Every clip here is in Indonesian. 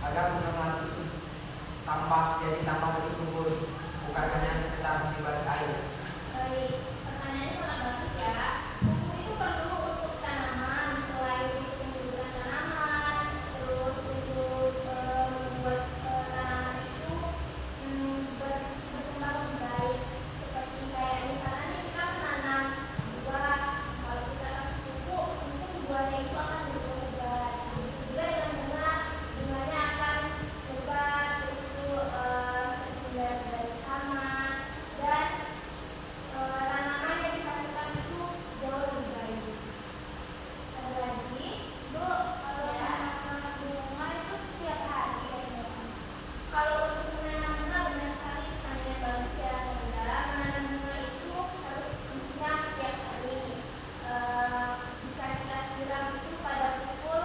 agar bunga itu tambah lebih subur, bukan hanya sekedar di balik air. Baik, pertanyaannya sangat bagus ya. Pupuk itu perlu untuk tanaman, selain untuk pembentukan tanaman, terus untuk membuat tanaman itu berkembang lebih baik. Seperti kayak misalnya nih kita menanam buah, kalau kita kasih pupuk, mungkin buahnya itu akan berbuah lebat. Begitu juga dengan bunga, bunganya akan lebat, terus itu terhindar dari hama dan tanaman yang dihasilkan itu jauh lebih baik. Ada lagi, Bu, kalau menanam bunga itu setiap hari ya? Kalau untuk menanam bunga benar sekali pertanyaannya bagus ya, Saudara. Menanam bunga itu harus disiram setiap hari. Bisa kita siram itu pada pukul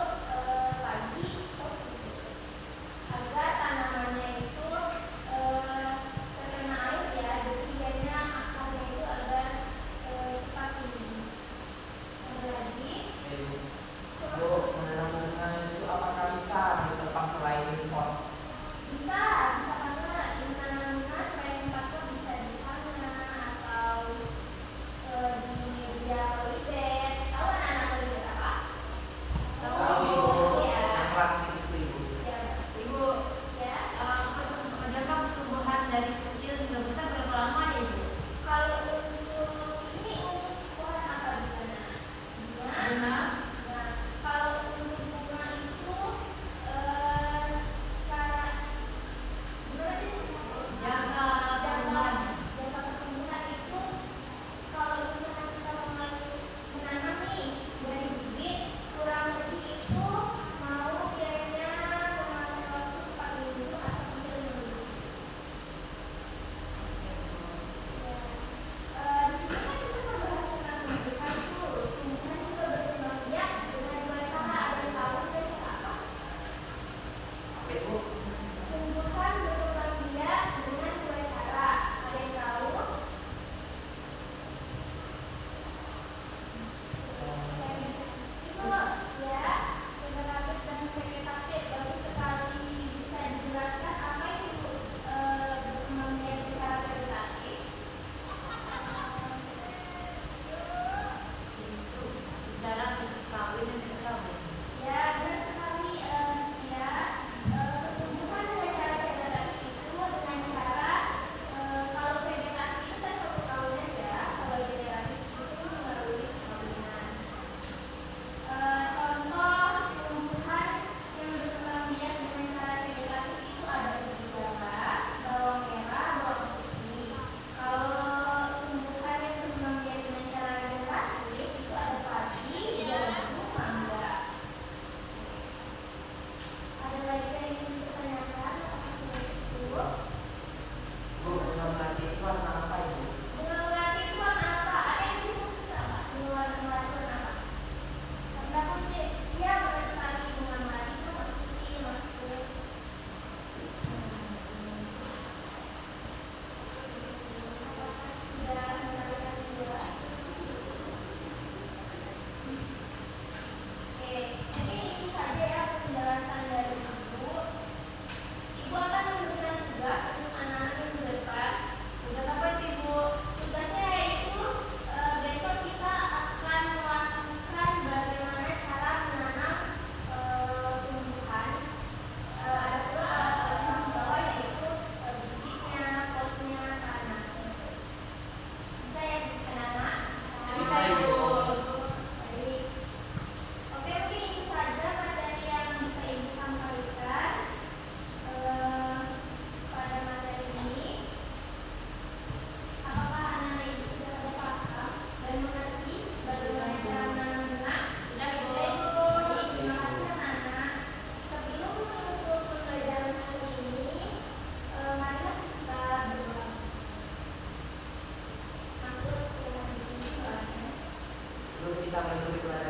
pagi atau subuh agar tanamannya itu terkena air ya, jadi biarnya akarnya itu agar cepat tumbuh. Ada lagi? Bu, menanam bunga itu apakah bisa di tempat selain di pot? Bisa banget. Menanam bunga selain tempat pot bisa di tanah atau di media polybag. Tahu anak-anak polybag apa? Tahu, Ya. yang plastik itu Ibu. Ya, Ibu, ya. adakah pertumbuhan dari kecil hingga besar berapa lama ya Ibu? Kalau untuk ini untuk pohon apa di sana? Bunga. Nah, kalau untuk bunga itu cara gimana sih? Jangka pertumbuhan. Jangka pertumbuhan itu kalau misalnya kita menanam nih dari bibit kurang lebih itu mau kiranya memakan waktu 4 minggu atau sampai 5 minggu. Di sini kan kita membahas tentang tumbuhan tuh. Tumbuhan juga berkembang biak dengan dua cara. Ada yang tahu dan apa? Apa Ibu? Tumbuhan berkembang biak dengan dua cara. Ada yang tahu? Itu ya, generatif dan vegetatif bagus sekali. Bisa dijelaskan apa itu berkembang biak secara vegetatif? Itu secara kawin dan berkawin. Ya, benar sekali ya. Pertumbuhan dengan cara vegetatif itu dengan cara kalau vegetatif itu kan perkawinan ya, kalau generatif itu melalui perkawinan. Contoh tumbuhan yang berkembang biak dengan cara vegetatif itu ada rugigala, bawang merah, bawang putih. Kalau tumbuhan yang berkembang biak dengan cara generatif itu ada padi, jagung, mangga. Ada lagi yang ingin ditanyakan? Apakah sudah cukup? Bu, bunga melati itu warna apa Ibu? Bunga melati itu warna apa? Ada yang bisa nggak? Bunga melati warna apa? Warna putih. Iya, benar sekali. Bunga melati itu warna putih, Masku. Apakah sudah mendapatkan dua? Oke, mungkin itu saja ya penjelasan dari Ibu. Ibu akan memberikan tugas untuk anak-anak minggu depan. Tugas apa itu Ibu? Tugasnya yaitu besok kita akan melakukan bagaimana cara menanam tumbuhan. Ada pula alat-alat yang dibawa yaitu bibitnya, potnya, tanahnya. Bisa ya anak-anak? Bisa, Ibu. Baik. Oke, mungkin itu saja materi yang bisa Ibu sampaikan pada materi ini. Apakah anak-anak Ibu sudah paham dan mengerti bagaimana cara menanam bunga? Sudah, Ibu. Ya, Ibu. Terima kasih anak-anak. Sebelum menutup pembelajaran hari ini, marilah kita berdoa. Masuk ke hari ini, doanya. Sebelum kita menutup pelajaran